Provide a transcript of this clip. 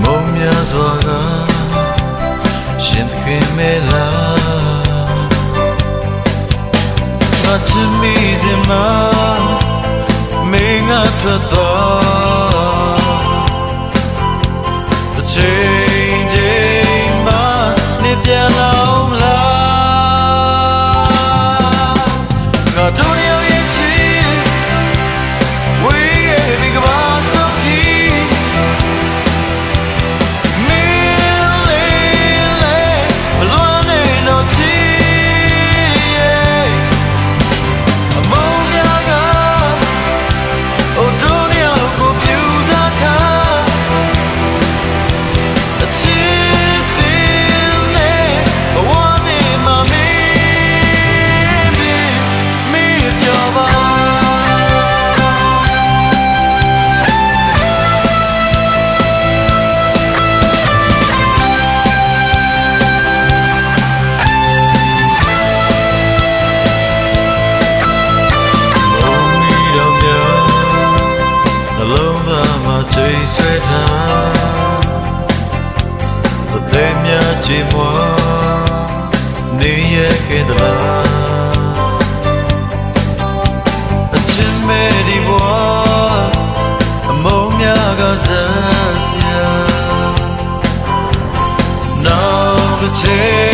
မုံများစွာကရှင်သခင်မဲလာငါချစ်မိစင်မှာမင်းငါထွက်သွားတစ်ချိန်ချိန်မှာနေပြန်လာအောင်လားငါတို့ရောက်ရဲ့ချစ်ဝေးရဲ့ဒီကဘာဆုံးချီချိန်ဆွဲထားအသေးများချေမွာနေရခဲ့သလားအချင်းမဲ့ဒီဘွားအမုံများကစားစရာနောက်တစ်ချိန်